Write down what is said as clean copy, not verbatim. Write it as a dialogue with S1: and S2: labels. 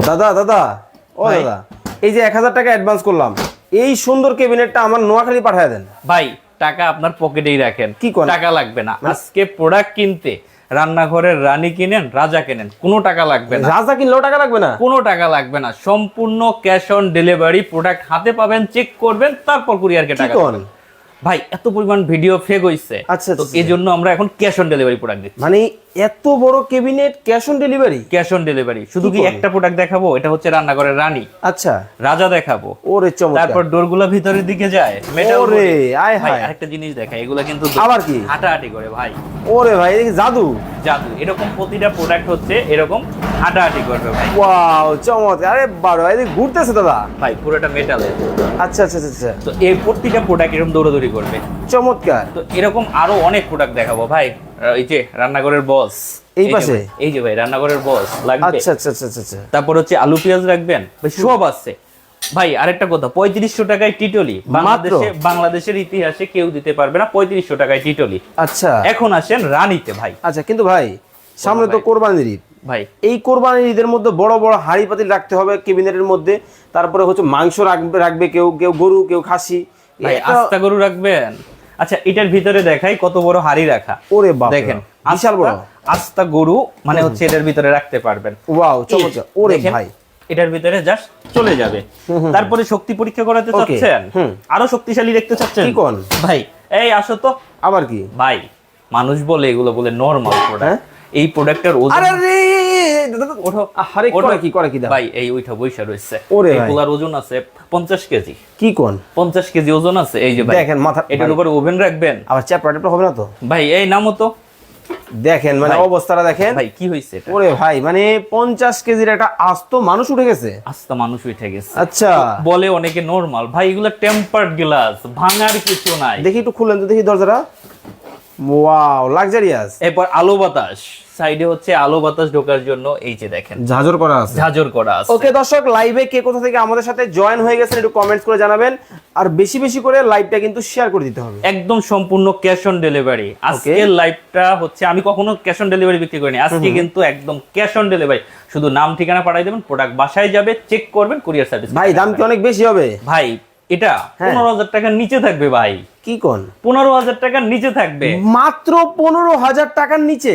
S1: দাদা দাদা ও
S2: ভাই।
S1: দাদা, এই যে 1000 টাকা অ্যাডভান্স করলাম, এই সুন্দর ক্যাবিনেটটা আমার নোয়াখালী পাঠিয়ে দেন।
S2: ভাই টাকা আপনার পকেটেই রাখেন,
S1: কি করেন?
S2: টাকা লাগবে না। আজকে প্রোডাক্ট কিনতে রান্নাঘরের রানী কিনেন, রাজা কিনেন, কোনো টাকা লাগবে না।
S1: রাজা কিনলেও টাকা লাগবে না?
S2: কোনো টাকা লাগবে না, সম্পূর্ণ ক্যাশ অন ডেলিভারি। প্রোডাক্ট হাতে পাবেন, চেক করবেন, তারপর কুরিয়ারকে
S1: কি
S2: টাকা
S1: করেন?
S2: দিবেন। ভাই এত পরিমাণ ভিডিও ফেক হইছে,
S1: আচ্ছা,
S2: তো
S1: আচ্ছা।
S2: এই জন্য আমরা এখন ক্যাশ অন ডেলিভারি প্রোডাক্ট দিচ্ছি।
S1: মানে এত বড় cabinet cash on delivery?
S2: Cash on delivery. শুধু কি
S1: করেন?
S2: একটা প্রোডাক্ট দেখাবো? এটা হচ্ছে রান্নাঘরের রানী,
S1: আচ্ছা,
S2: রাজা দেখাবো।
S1: ওরে চমৎকার।
S2: তারপর ডোরগুলো ভিতরের দিকে যায়, মেটাল
S1: ওরে,
S2: বডি।
S1: আয়
S2: ভাই
S1: হায়।
S2: আরেকটা জিনিস দেখাই, এগুলা কিন্তু
S1: আবার কি?
S2: হাঁটাহাঁটি করে ভাই,
S1: ওরে ভাই, এটা কি জাদু?
S2: জাদু। এরকম প্রতিটা প্রোডাক্ট হচ্ছে এরকম হাঁটাহাঁটি করবে ভাই।
S1: ওয়াও, চমৎকার। আরে বারো ভাই, এটা ঘুরতেছে দাদা।
S2: ভাই পুরোটা মেটালের।
S1: আচ্ছা আচ্ছা আচ্ছা আচ্ছা,
S2: তো এই প্রতিটা প্রোডাক্ট এরকম দৌড়াদৌড়ি করবে।
S1: চমৎকার।
S2: তো এরকম আরো অনেক প্রোডাক্ট দেখাবো ভাই। এই যে রান্নাঘরের বস,
S1: এই পাশে?
S2: এই যে ভাই রান্নাঘরের বস লাগবে।
S1: আচ্ছা আচ্ছা আচ্ছা আচ্ছা আচ্ছা।
S2: তারপর হচ্ছে আলু পেঁয়াজ রাখবেন ভাই, সব আছে ভাই। আরেকটা কথা, 3500 টাকায় টিটলি। বাংলাদেশের ইতিহাসে কেউ দিতে পারবে না 3500 টাকায় টিটলি।
S1: আচ্ছা
S2: এখন আসেন রানীতে ভাই।
S1: আচ্ছা, কিন্তু ভাই সামনে তো
S2: ভাই।
S1: কোরবানির ঈদ।
S2: ভাই
S1: এই কোরবানির ঈদের মধ্যে বড় বড় হাঁড়ি পাতিল রাখতে হবে ক্যাবিনেটের মধ্যে। তারপরে হচ্ছে মাংস রাখবে রাখবে কেউ কেউ গরু, কেউ খাসি।
S2: ভাই
S1: এটা-
S2: আস্তা গরু রাখবেন? আচ্ছা, এটার ভিতরে দেখাই কত বড় হাড়ি রাখা।
S1: ওরে বাপ রে
S2: দেখেন,
S1: বাপ, বিশাল বড়।
S2: আস্তা গরু মানে হচ্ছে এটার ভিতরে রাখতে পারবেন।
S1: ওয়াও, চমৎকার। ওরে
S2: দেখেন,
S1: ভাই,
S2: এটার ভিতরে জাস্ট চলে যাবে। তারপরে শক্তি পরীক্ষা করাতে
S1: Okay,
S2: চাচ্ছেন,
S1: হুম।
S2: আরো শক্তিশালী দেখতে চাচ্ছেন
S1: কি কোন?
S2: ভাই, এই আসো তো।
S1: আবার কি?
S2: ভাই মানুষ বলে এগুলো বলে নরমাল
S1: হ্যাঁ?
S2: প্রোডাক্ট, এই প্রোডাক্টের ওজন।
S1: আরে রে, দাদা,
S2: ওঠো,
S1: আরে
S2: ওঠো।
S1: করে কি করে কি দাও?
S2: ভাই এই ওইটা বইসা রয়েছে।
S1: ওরে ভাই।
S2: এগুলার ওজন আছে 50 কেজি।
S1: কি কোন?
S2: 50 কেজি ওজন আছে। এই যে ভাই
S1: দেখেন মাথা,
S2: এটার উপরে ওভেন রাখবেন।
S1: আবার চ্যাপটা ট্যাপটা হবে না তো?
S2: ভাই এই নামও তো।
S1: দেখেন মানে
S2: ভাই।
S1: অবস্থাটা দেখেন।
S2: ভাই কি হইছে এটা?
S1: ওরে ভাই, মানে 50 কেজির একটা আস্ত মানুষ উঠে গেছে।
S2: আস্তা মানুষ উঠে গেছে।
S1: আচ্ছা,
S2: বলে অনেকে নরমাল, ভাই এগুলো টেম্পারড গ্লাস, ভাঙার কিছু নাই।
S1: দেখি একটু খুলেন তো দেখি দরজাটা। Wow, luxurious.
S2: এরপর আলো বাতাস, সাইডে হচ্ছে আলো বাতাস ঢোকার জন্য এই যে দেখেন
S1: ঝাঁঝর করা আছে।
S2: ঝাঁঝর করা আছে।
S1: ওকে দর্শক, লাইভে কে কোথা থেকে আমাদের সাথে জয়েন হয়ে গেছেন একটু কমেন্টস করে জানাবেন, আর বেশি বেশি করে লাইভটা কিন্তু শেয়ার করে দিতে হবে।
S2: একদম সম্পূর্ণ ক্যাশ অন ডেলিভারি। আজকের লাইভটা হচ্ছে, আমি কখনো ক্যাশ অন ডেলিভারি বিক্রি করিনি, আজকে কিন্তু একদম ক্যাশ অন ডেলিভারি। শুধু নাম ঠিকানা পাঠিয়ে দেবেন, প্রোডাক্ট বাসায় যাবে, চেক করবেন, কুরিয়ার সার্ভিস।
S1: ভাই দাম কি অনেক বেশি হবে?
S2: ভাই এটা
S1: হ্যাঁ।
S2: 15,000 টাকার নিচে থাকবে ভাই,
S1: কি কোন?
S2: 15,000 টাকার নিচে থাকবে।
S1: মাত্র 15,000 টাকার নিচে?